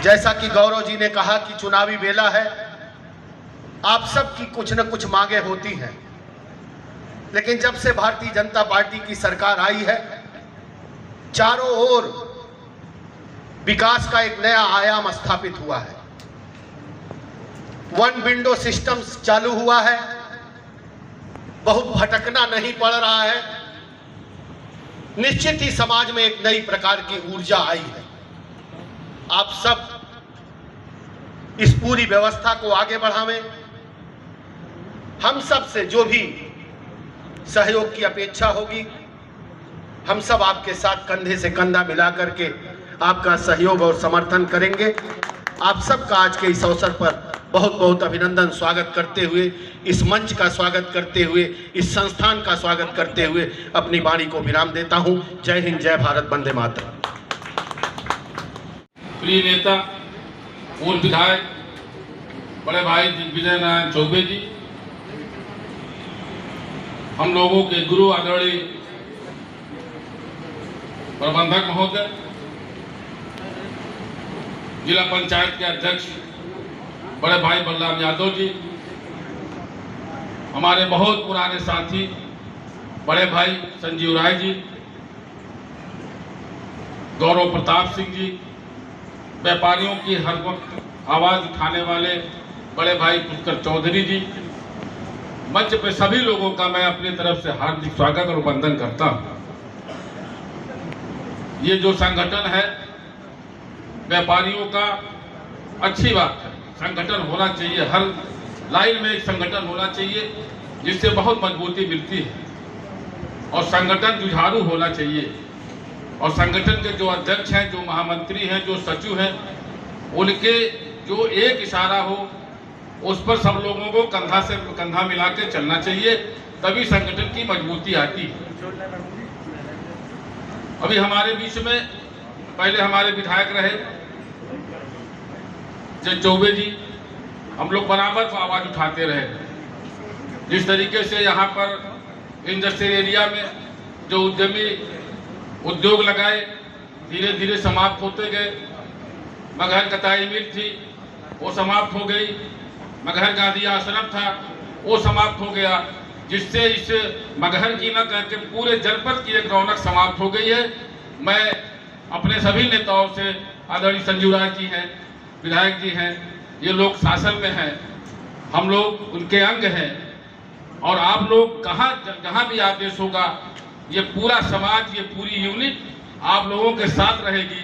जैसा कि गौरव जी ने कहा कि चुनावी बेला है, आप सब की कुछ न कुछ मांगे होती हैं, लेकिन जब से भारतीय जनता पार्टी की सरकार आई है, चारों ओर विकास का एक नया आयाम स्थापित हुआ है। वन विंडो सिस्टम चालू हुआ है, बहुत भटकना नहीं पड़ रहा है। निश्चित ही समाज में एक नई प्रकार की ऊर्जा आई है। आप सब इस पूरी व्यवस्था को आगे बढ़ावें। हम सब से जो भी सहयोग की अपेक्षा होगी, हम सब आपके साथ कंधे से कंधा मिला करके आपका सहयोग और समर्थन करेंगे। आप सबका आज के इस अवसर पर बहुत बहुत अभिनंदन, स्वागत करते हुए, इस मंच का स्वागत करते हुए, इस संस्थान का स्वागत करते हुए अपनी वाणी को विराम देता हूं। जय हिंद, जय भारत, वंदे मातरम। प्रिय नेता, पूर्व विधायक बड़े भाई दिग्विजय नारायण चौबे जी, हम लोगों के गुरु आदरणीय प्रबंधक महोदय, जिला पंचायत के अध्यक्ष बड़े भाई बलराम यादव जी, हमारे बहुत पुराने साथी बड़े भाई संजीव राय जी, गौरव प्रताप सिंह जी, व्यापारियों की हर वक्त आवाज उठाने वाले बड़े भाई पुष्कर चौधरी जी, मंच पे सभी लोगों का मैं अपनी तरफ से हार्दिक स्वागत और वंदन करता हूं। ये जो संगठन है व्यापारियों का, अच्छी बात है, संगठन होना चाहिए। हर लाइन में एक संगठन होना चाहिए जिससे बहुत मजबूती मिलती है, और संगठन जुझारू होना चाहिए। और संगठन के जो अध्यक्ष हैं, जो महामंत्री हैं, जो सचिव हैं, उनके जो एक इशारा हो उस पर सब लोगों को कंधा से कंधा मिला के चलना चाहिए, तभी संगठन की मजबूती आती है। अभी हमारे बीच में पहले हमारे विधायक रहे जय चौबे जी, हम लोग बराबर आवाज उठाते रहे। जिस तरीके से यहाँ पर इंडस्ट्रियल एरिया में जो उद्यमी उद्योग लगाए, धीरे धीरे समाप्त होते गए। मगहर कताई मिल थी, वो समाप्त हो गई। मगहर गांधी आश्रम था, वो समाप्त हो गया, जिससे इस मगहर की न करके पूरे जनपद की एक रौनक समाप्त हो गई है। मैं अपने सभी नेताओं से, आदरणीय संजीव राय जी हैं, विधायक जी हैं, ये लोग शासन में हैं, हम लोग उनके अंग हैं, और आप लोग जहाँ भी आदेश होगा, ये पूरा समाज, ये पूरी यूनिट आप लोगों के साथ रहेगी।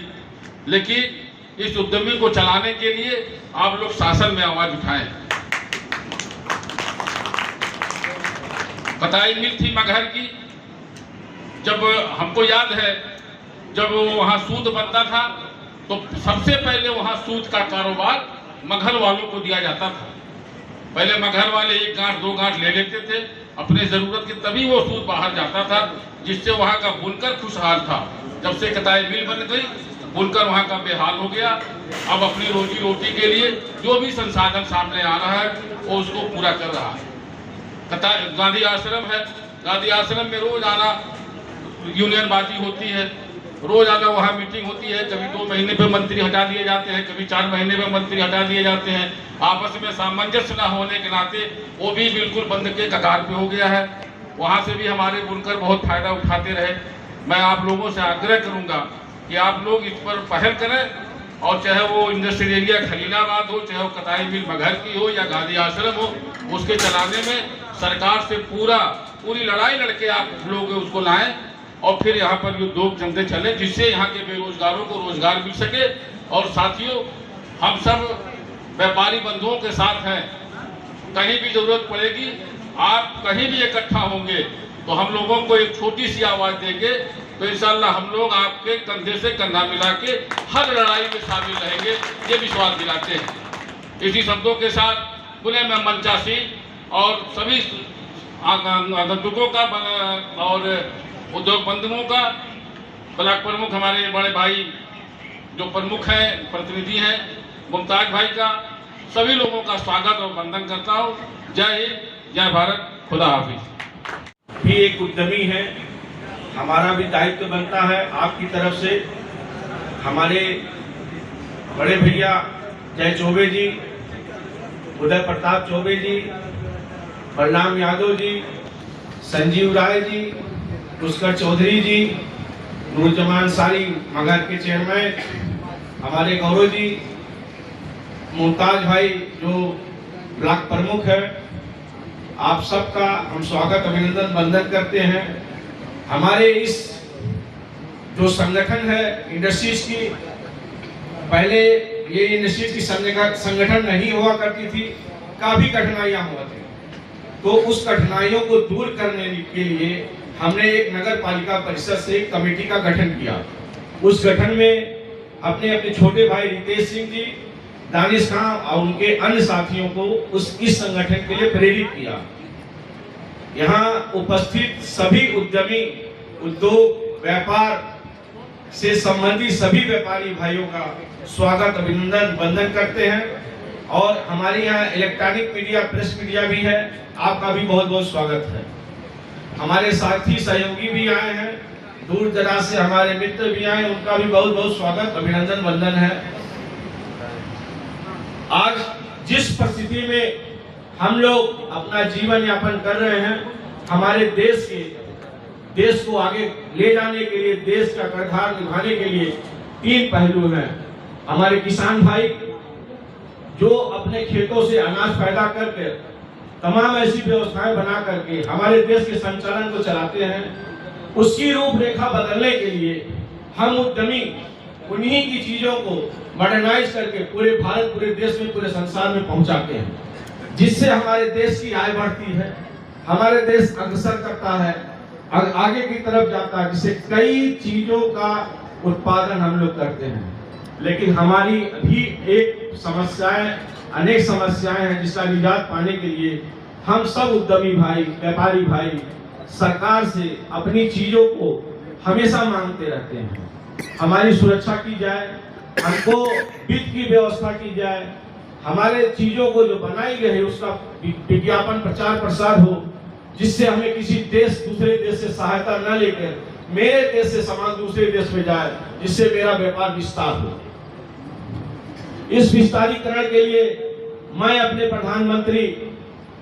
लेकिन इस उद्यमी को चलाने के लिए आप लोग शासन में आवाज उठाएं। कताई मिल थी मगहर की, जब हमको याद है जब वहां सूद बनता था तो सबसे पहले वहां सूद का कारोबार मगहर वालों को दिया जाता था। पहले मगहर वाले 1 गांठ 2 गांठ ले लेते थे अपने जरूरत की, तभी वो सूद बाहर जाता था, जिससे वहां का बुनकर खुशहाल था। जब से कताई मिल बन गई, बुनकर वहां का बेहाल हो गया। अब अपनी रोजी रोटी के लिए जो भी संसाधन सामने आ रहा है वो उसको पूरा कर रहा है। गांधी आश्रम है, गांधी आश्रम में रोज आना यूनियन बाजी होती है, रोज आना वहाँ मीटिंग होती है। कभी 2 महीने पे मंत्री हटा दिए जाते हैं, कभी 4 महीने में मंत्री हटा दिए जाते हैं। आपस में सामंजस्य न होने के नाते वो भी बिल्कुल बंद के कगार पे हो गया है। वहाँ से भी हमारे बुनकर बहुत फायदा उठाते रहे। मैं आप लोगों से आग्रह करूँगा कि आप लोग इस पर पहल करें, और चाहे वो इंडस्ट्रियल एरिया खलीलाबाद हो, चाहे वो कताई मिल मगहर की हो या गांधी आश्रम हो, उसके चलाने में सरकार से पूरी लड़ाई लड़के आप लोग उसको लाएं, और फिर यहाँ पर उद्योग धंधे चले, जिससे यहाँ के बेरोजगारों को रोजगार मिल सके। और साथियों, हम सब व्यापारी बंधुओं के साथ हैं। कहीं भी जरूरत पड़ेगी, आप कहीं भी इकट्ठा होंगे तो हम लोगों को एक छोटी सी आवाज देंगे, तो इंशाअल्लाह हम लोग आपके कंधे से कंधा मिला के हर लड़ाई में शामिल रहेंगे, ये विश्वास दिलाते हैं। इसी शब्दों के साथ पुनः मैं मंचासी और सभी आगंतुकों का और उद्योग बंधुओं का, ब्लॉक प्रमुख हमारे बड़े भाई जो प्रमुख हैं, प्रतिनिधि हैं, मुमताज भाई का, सभी लोगों का स्वागत और वंदन करता हूँ। जय हिंद, जय भारत, खुदा हाफिज। भी एक उद्यमी है, हमारा भी दायित्व बनता है आपकी तरफ से हमारे बड़े भैया जय चौबे जी, उदय प्रताप चौबे जी, बलराम यादव जी, संजीव राय जी, पुष्कर चौधरी जी, नूरजमान सारी मगहर के चेयरमैन, हमारे गौरव जी, मुमताज भाई जो ब्लॉक प्रमुख है, आप सबका हम स्वागत अभिनंदन वंदन करते हैं। हमारे इस जो संगठन है इंडस्ट्रीज की, पहले ये इंडस्ट्रीज की संगठन नहीं हुआ करती थी, काफी कठिनाइयां हुआ थी। तो उस कठिनाइयों को दूर करने के लिए हमने एक नगर पालिका परिषद से एक कमेटी का गठन किया। उस गठन में अपने अपने छोटे भाई रितेश सिंह जी, दानिश खां और उनके अन्य साथियों को इस संगठन के लिए प्रेरित किया। यहाँ उपस्थित सभी उद्यमी, उद्योग, व्यापार से संबंधित सभी व्यापारी भाइयों का स्वागत अभिनंदन वंदन करते हैं। और हमारे यहाँ इलेक्ट्रॉनिक मीडिया, प्रेस मीडिया भी है, आपका भी बहुत बहुत स्वागत है। हमारे साथी सहयोगी भी आए हैं, दूर दराज से हमारे मित्र भी आए, उनका भी बहुत बहुत स्वागत अभिनंदन वंदन है। आज जिस परिस्थिति में हम लोग अपना जीवन यापन कर रहे हैं, हमारे देश को आगे ले जाने के लिए, देश का किरदार निभाने के लिए 3 पहलू हैं। हमारे किसान भाई जो अपने खेतों से अनाज पैदा करके तमाम ऐसी व्यवस्थाएं बना करके हमारे देश के संचालन को चलाते हैं, उसकी रूपरेखा बदलने के लिए हम उद्यमी उन्हीं की चीजों को मॉडर्नाइज करके पूरे भारत, पूरे देश में, पूरे संसार में पहुंचाते हैं, जिससे हमारे देश की आय बढ़ती है, हमारे देश अग्रसर करता है, आगे की तरफ जाता है, जिससे कई चीजों का उत्पादन हम लोग करते हैं। लेकिन हमारी अभी अनेक समस्याएं हैं, जिसका निजात पाने के लिए हम सब उद्यमी भाई, व्यापारी भाई सरकार से अपनी चीजों को हमेशा मांगते रहते हैं। हमारी सुरक्षा की जाए, हमको वित्त की व्यवस्था की जाए, हमारे चीजों को जो बनाई गई है उसका विज्ञापन प्रचार प्रसार हो, जिससे हमें किसी दूसरे देश से सहायता न लेकर मेरे देश से सामान दूसरे देश में जाए, जिससे मेरा व्यापार विस्तार हो। इस विस्तारीकरण के लिए मैं अपने प्रधानमंत्री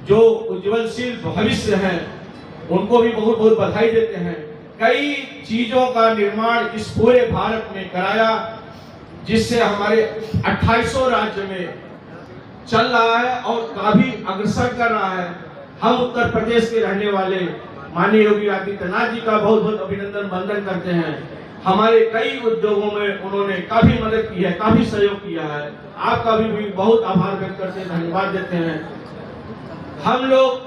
जो उज्ज्वलशील भविष्य हैं, उनको भी बहुत बहुत बधाई देते हैं। कई चीजों का निर्माण इस पूरे भारत में कराया, जिससे हमारे 2800 राज्य में चल रहा है और काफी अग्रसर कर रहा है। हम उत्तर प्रदेश के रहने वाले माननीय योगी आदित्यनाथ जी का बहुत बहुत अभिनंदन वंदन करते हैं। हमारे कई उद्योगों में उन्होंने काफी मदद की है, काफी सहयोग किया है। आपका भी बहुत आभार व्यक्त करते हैं, धन्यवाद देते हैं। हम लोग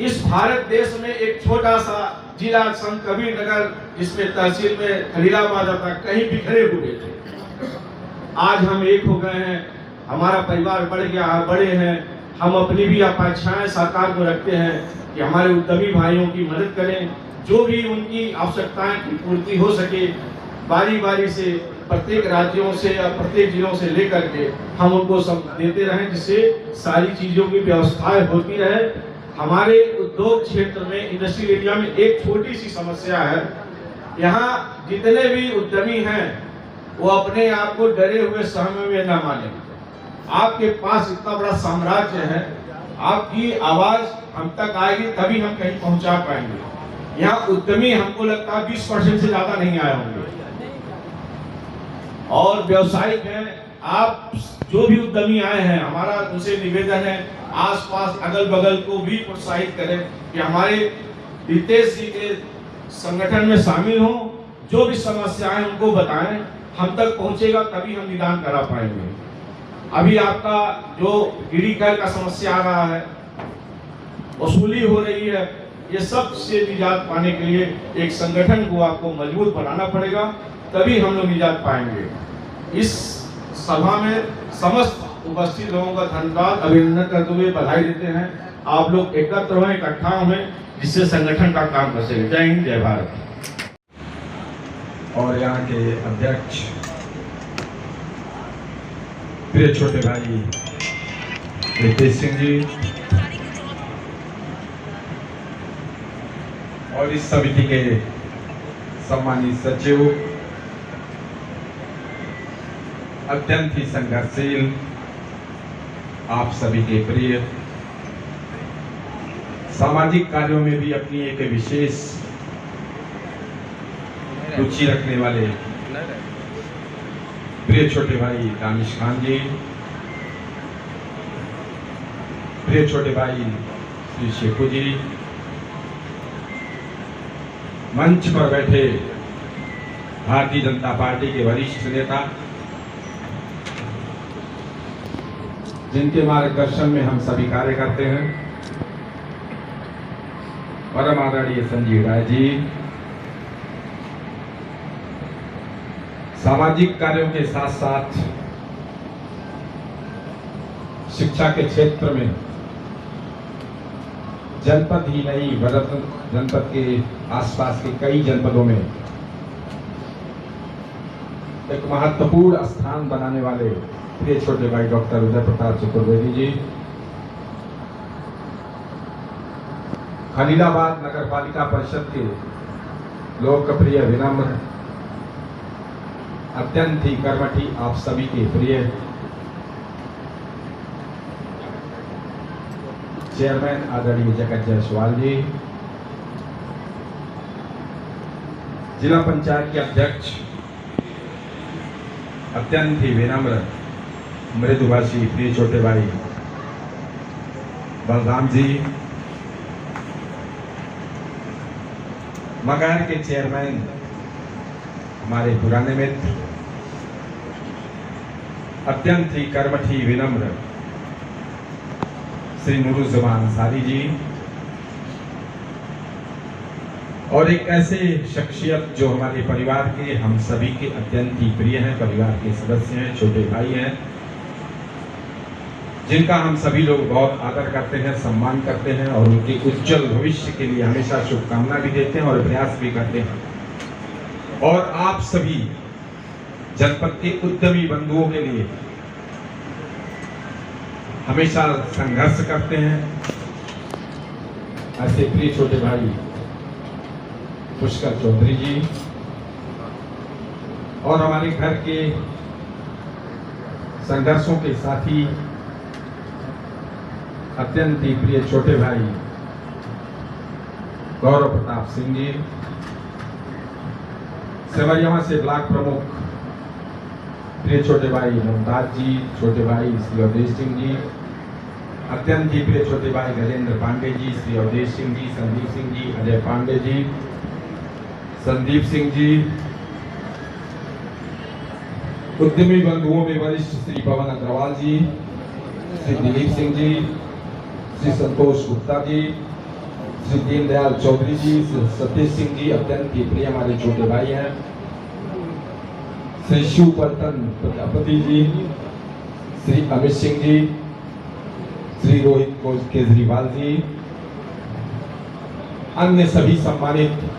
इस भारत देश में एक छोटा सा जिला संत कबीर नगर, जिसमें तहसील में खलीलाबाद आता, कहीं बिखरे हुए थे। आज हम एक हो गए हैं, हमारा परिवार बढ़ गया है, बड़े हैं। हम अपनी भी अपेक्षाएं सरकार को रखते हैं कि हमारे उद्यमी भाइयों की मदद करें, जो भी उनकी आवश्यकताएं की पूर्ति हो सके, बारी बारी से प्रत्येक राज्यों से या प्रत्येक जिलों से लेकर के हम उनको सब देते रहें, जिससे सारी चीजों की व्यवस्थाएं होती रहे। हमारे उद्योग क्षेत्र में, इंडस्ट्रियल एरिया में एक छोटी सी समस्या है। यहाँ जितने भी उद्यमी हैं वो अपने आप को डरे हुए सहमे में न माने। आपके पास इतना बड़ा साम्राज्य है, आपकी आवाज हम तक आएगी तभी हम कहीं पहुंचा पाएंगे। यहाँ उद्यमी हमको लगता है 20% से ज्यादा नहीं आए होंगे और व्यवसायिक हैं। आप जो भी उद्यमी आए हैं, हमारा उनसे निवेदन है आसपास अगल बगल को भी प्रोत्साहित करें कि हमारे रितेश जी के संगठन में शामिल हों, जो भी समस्याएं उनको बताएं, हम तक पहुंचेगा तभी हम निदान करा पाएंगे। अभी आपका जो गिरी कर का समस्या आ रहा है, वसूली हो रही है, ये सब से निजात पाने के लिए एक संगठन को आपको मजबूत बनाना पड़ेगा, तभी हम लोग निजात पाएंगे। इस सभा में समस्त उपस्थित लोगों का धन्यवाद अभिनंदन करते हुए बधाई देते हैं। आप लोग एकत्र हुए, इकट्ठा हुए, जिससे संगठन का काम कर सके। जय हिंद, जय भारत। और यहाँ के अध्यक्ष प्रिय छोटे भाई रितेश सिंह जी और इस समिति के सम्मानित सचिव अत्यंत ही संघर्षशील, आप सभी के प्रिय, सामाजिक कार्यों में भी अपनी एक विशेष रुचि रखने वाले प्रिय छोटे भाई दानिश खान जी, प्रिय छोटे भाई श्री शेखू जी, मंच पर बैठे भारतीय जनता पार्टी के वरिष्ठ नेता, जिनके मार्गदर्शन में हम सभी कार्य करते हैं, परम आदरणीय संजीव राय जी, सामाजिक कार्यों के साथ साथ शिक्षा के क्षेत्र में जनपद ही नहीं बल्कि जनपद के आसपास के कई जनपदों में एक महत्वपूर्ण स्थान बनाने वाले प्रिय छोटे भाई डॉक्टर उदय प्रताप चतुर्वेदी जी, खलीलाबाद नगर पालिका परिषद के लोकप्रिय, विनम्र, अत्यंत ही कर्मठी, आप सभी के प्रिय चेयरमैन आदरणीय जगत जायसवाल जी, जिला पंचायत के अध्यक्ष, अत्यंत ही विनम्र, मृदुभाषी प्रिय छोटे भाई बलराम जी, मगार के चेयरमैन हमारे पुराने मित्र, अत्यंत ही कर्मठी, विनम्र श्री नुरुज़्ज़मान अंसारी जी, और एक ऐसे शख्सियत जो हमारे परिवार के, हम सभी के अत्यंत ही प्रिय हैं, परिवार के सदस्य हैं, छोटे भाई हैं, जिनका हम सभी लोग बहुत आदर करते हैं, सम्मान करते हैं और उनके उज्जवल भविष्य के लिए हमेशा शुभकामना भी देते हैं और प्रयास भी करते हैं। और आप सभी जनपद के उद्यमी बंधुओं के लिए हमेशा संघर्ष करते हैं। ऐसे प्रिय छोटे भाई पुष्कर चौधरी जी और हमारे घर के संघर्षों के साथी अत्यंत ही प्रिय छोटे भाई गौरव प्रताप सिंह जी, सेवरिया से ब्लॉक प्रमुख प्रिय छोटे भाई मुमताज जी, छोटे भाई श्री अवधेश सिंह जी, अत्यंत ही प्रिय छोटे भाई गजेंद्र पांडे जी, श्री अवधेश सिंह जी, संदीप सिंह जी, अजय पांडे जी, संदीप सिंह जी, उद्यमी बंधुओं में वरिष्ठ श्री पवन अग्रवाल जी, श्री दिलीप सिंह जी, श्री संतोष गुप्ता जी, श्री दीनदयाल चौधरी जी, श्री सतीश सिंह जी, अत्यंत ही प्रिय हमारे छोटे भाई हैं, श्री शिवपर्तन प्रजापति जी, श्री अमित सिंह जी, श्री रोहित केजरीवाल जी, अन्य सभी सम्मानित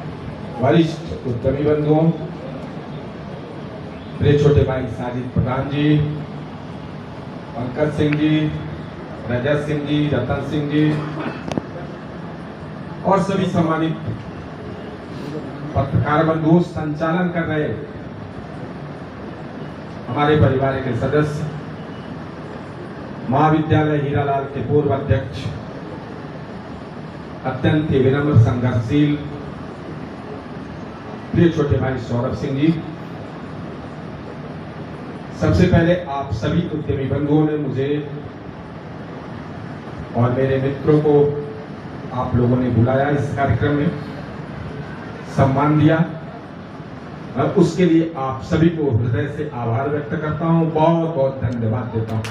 वरिष्ठ उद्यमी बंधुओं, प्रिय छोटे भाई साजिद प्रधान जी, पंकज सिंह जी, रजत सिंह जी, रतन सिंह जी और सभी सम्मानित पत्रकार बंधु, संचालन कर रहे हमारे परिवार के सदस्य, महाविद्यालय हीरालाल के पूर्व अध्यक्ष, अत्यंत ही विनम्र, संघर्षशील प्रिय छोटे भाई सौरभ सिंह जी। सबसे पहले आप सभी उद्यमी बंधुओं ने मुझे और मेरे मित्रों को आप लोगों ने बुलाया, इस कार्यक्रम में सम्मान दिया और उसके लिए आप सभी को हृदय से आभार व्यक्त करता हूं, बहुत बहुत धन्यवाद देता हूं।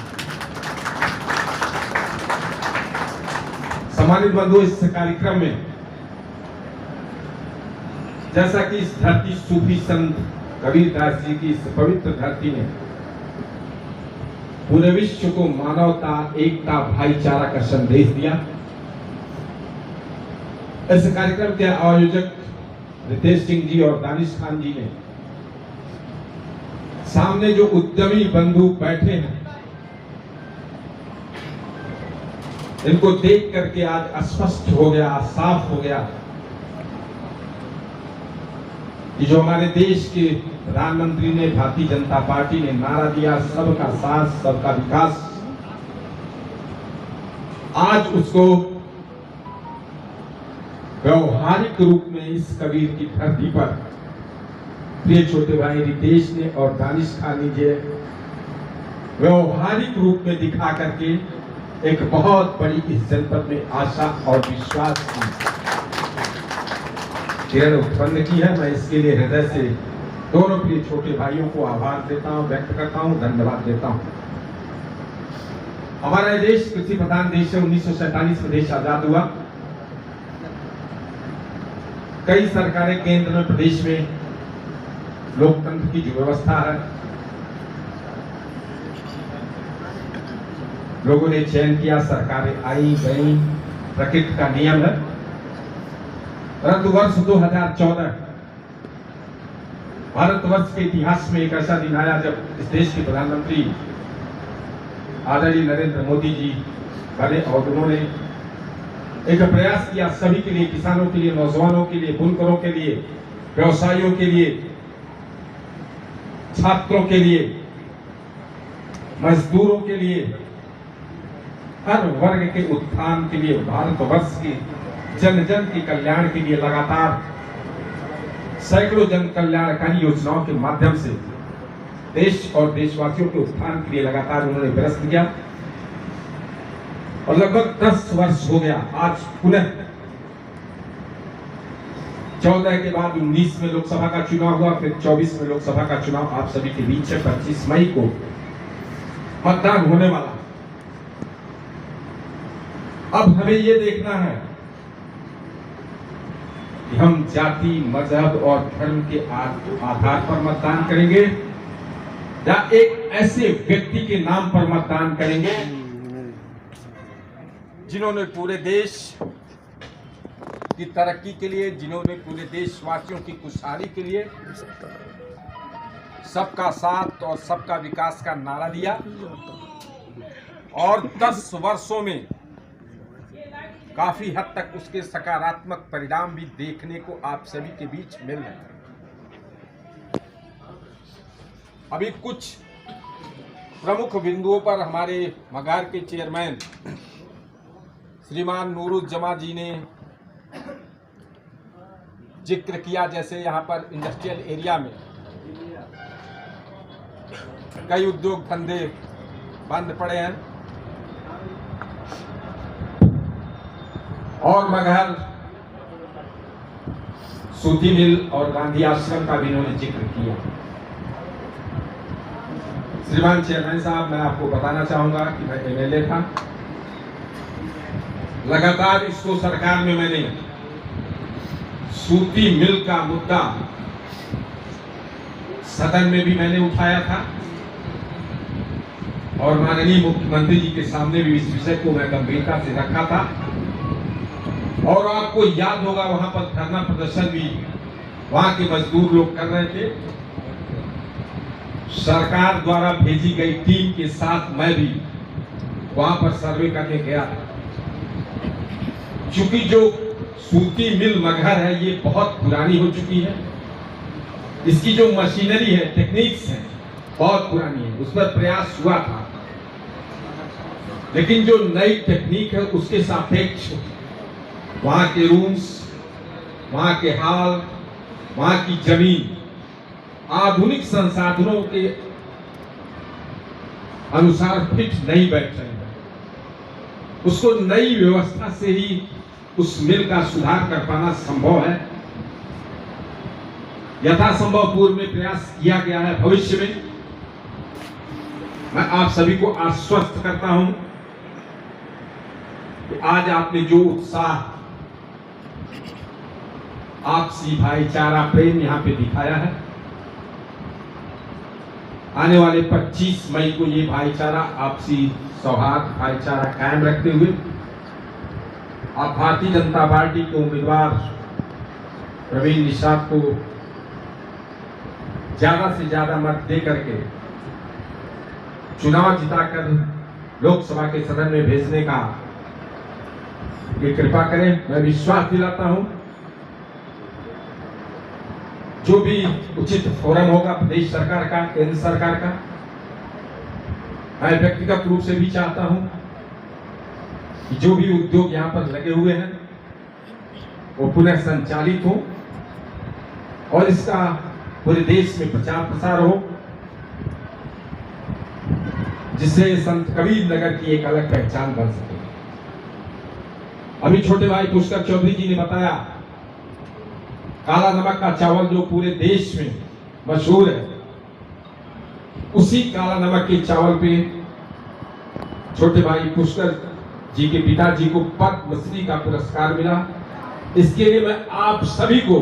सम्मानित बंधु, इस कार्यक्रम में जैसा कि इस धरती सूफी संत कबीरदास जी की इस पवित्र धरती ने पूरे विश्व को मानवता, एकता, भाईचारा का संदेश दिया, इस कार्यक्रम के आयोजक रितेश सिंह जी और दानिश खान जी ने सामने जो उद्यमी बंधु बैठे हैं, इनको देख करके आज स्पष्ट हो गया, साफ हो गया कि जो हमारे देश के प्रधानमंत्री ने, भारतीय जनता पार्टी ने नारा दिया सबका साथ सबका विकास, आज उसको व्यवहारिक रूप में इस कबीर की धरती पर प्रिय छोटे भाई रितेश ने और दानिश खान ने व्यवहारिक रूप में दिखा करके एक बहुत बड़ी इस जनपद में आशा और विश्वास की किरण उत्पन्न की है। मैं इसके लिए हृदय से दोनों प्रिय छोटे भाइयों को आभार देता हूं, व्यक्त करता हूं, धन्यवाद देता हूं। हमारा देश कृषि प्रधान देश है। 1947 में देश आजाद हुआ। कई सरकारें केंद्र में, प्रदेश में लोकतंत्र की जो व्यवस्था है, लोगों ने चयन किया, सरकारें आई गई, प्रकृति का नियम है। परंतु वर्ष 2014 भारतवर्ष के इतिहास में एक ऐसा दिन आया जब इस देश के प्रधानमंत्री आदरणीय नरेंद्र मोदी जी बने और उन्होंने एक प्रयास किया सभी के लिए, किसानों के लिए, नौजवानों के लिए, बुनकरों के लिए, व्यवसायियों के लिए, छात्रों के लिए, मजदूरों के लिए, हर वर्ग के उत्थान के लिए, भारतवर्ष के जन जन के कल्याण के लिए लगातार सैकड़ों जन कल्याणकारी योजनाओं के माध्यम से देश और देशवासियों के उत्थान के लिए लगातार उन्होंने प्रयास किया और लगभग 10 वर्ष हो गया। आज पुनः 14 के बाद 19 में लोकसभा का चुनाव हुआ, फिर 24 में लोकसभा का चुनाव आप सभी के बीच है। 25 मई को मतदान होने वाला। अब हमें यह देखना है कि हम जाति, मजहब और धर्म के आधार पर मतदान करेंगे या एक ऐसे व्यक्ति के नाम पर मतदान करेंगे जिन्होंने पूरे देश की तरक्की के लिए, जिन्होंने पूरे देशवासियों की खुशहाली के लिए सबका साथ और सबका विकास का नारा दिया और 10 वर्षों में काफी हद तक उसके सकारात्मक परिणाम भी देखने को आप सभी के बीच मिल रहे हैं। अभी कुछ प्रमुख बिंदुओं पर हमारे मगार के चेयरमैन श्रीमान नूरुज्जमा जी ने जिक्र किया, जैसे यहाँ पर इंडस्ट्रियल एरिया में कई उद्योग धंधे बंद पड़े हैं और मगहर सूती मिल और गांधी आश्रम का भी इन्होंने जिक्र किया। श्रीमान चेयरमैन साहब, मैं आपको बताना चाहूंगा कि मैं एमएलए था। लगातार इसको सरकार में मैंने सूती मिल का मुद्दा सदन में भी मैंने उठाया था और माननीय मुख्यमंत्री जी के सामने भी इस विषय को मैं गंभीरता से रखा था। और आपको याद होगा वहां पर धरना प्रदर्शन भी वहां के मजदूर लोग कर रहे थे। सरकार द्वारा भेजी गई टीम के साथ मैं भी वहां पर सर्वे करने गया था। चूंकि जो सूती मिल मगहर है ये बहुत पुरानी हो चुकी है, इसकी जो मशीनरी है, टेक्निक्स है, बहुत पुरानी है, उस पर प्रयास हुआ था, लेकिन जो नई टेक्निक है उसके सापेक्ष वहां के रूम्स, वहां के हाल, वहां की जमीन आधुनिक संसाधनों के अनुसार फिट नहीं बैठ रही है। उसको नई व्यवस्था से ही उस मिल का सुधार कर पाना संभव है। यथासंभव पूर्व में प्रयास किया गया है। भविष्य में मैं आप सभी को आश्वस्त करता हूं कि आज आपने जो उत्साह, आपसी भाईचारा, प्रेम यहां पे दिखाया है, आने वाले 25 मई को ये भाईचारा, आपसी सौहार्द, भाईचारा कायम रखते हुए आप भारतीय जनता पार्टी के उम्मीदवार प्रवीण निषाद को ज्यादा से ज्यादा मत दे करके चुनाव जिताकर लोकसभा के सदन में भेजने का ये कृपा करें। मैं विश्वास दिलाता हूं जो भी उचित फोरम होगा प्रदेश सरकार का, केंद्र सरकार का, मैं व्यक्तिगत रूप से भी चाहता हूं कि जो भी उद्योग यहां पर लगे हुए हैं वो पुनः संचालित हो और इसका पूरे देश में प्रचार प्रसार हो, जिससे संत कबीर नगर की एक अलग पहचान बन सके। अभी छोटे भाई पुष्कर चौधरी जी ने बताया, काला नमक का चावल जो पूरे देश में मशहूर है, उसी काला नमक के चावल पे छोटे भाई पुष्कर जी के पिताजी को पद्मश्री का पुरस्कार मिला। इसके लिए मैं आप सभी को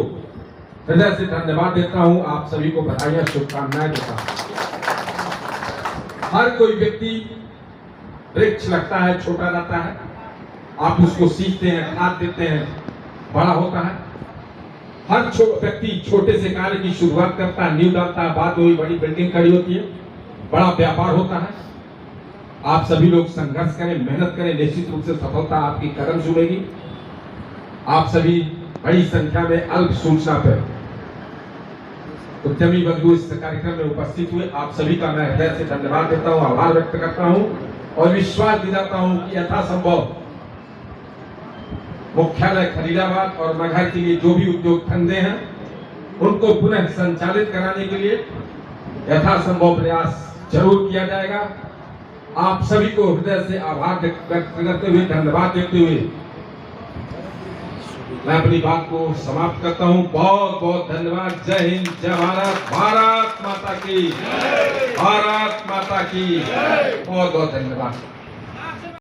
हृदय से धन्यवाद देता हूं, आप सभी को बधाई शुभकामनाएं देता हूं। हर कोई व्यक्ति वृक्ष लगता है, छोटा रहता है, आप उसको सीखते हैं, खाद देते हैं, बड़ा होता है। हर व्यक्ति छोटे से कार्य की शुरुआत करता है, नींव डालता है, बाद में बड़ी बिल्डिंग खड़ी होती है, बड़ा व्यापार होता है। आप सभी लोग संघर्ष करें, मेहनत करें, निश्चित रूप से सफलता आपकी कदम चूमेगी। आप सभी बड़ी संख्या में अल्प सूचना पर उद्यमी बंधु इस कार्यक्रम में उपस्थित हुए, आप सभी का मैं हृदय से धन्यवाद देता हूं, आभार व्यक्त करता हूं और विश्वास दिलाता हूं कि यथासंभव मुख्यालय खलीलाबाद और मगहर के लिए जो भी उद्योग धंधे हैं उनको पुनः संचालित कराने के लिए यथासंभव प्रयास जरूर किया जाएगा। आप सभी को हृदय से आभार व्यक्त करते हुए, धन्यवाद देते हुए मैं अपनी बात को समाप्त करता हूं। बहुत बहुत धन्यवाद। जय हिंद, जय भारत, भारत माता की, भारत माता की। बहुत बहुत धन्यवाद।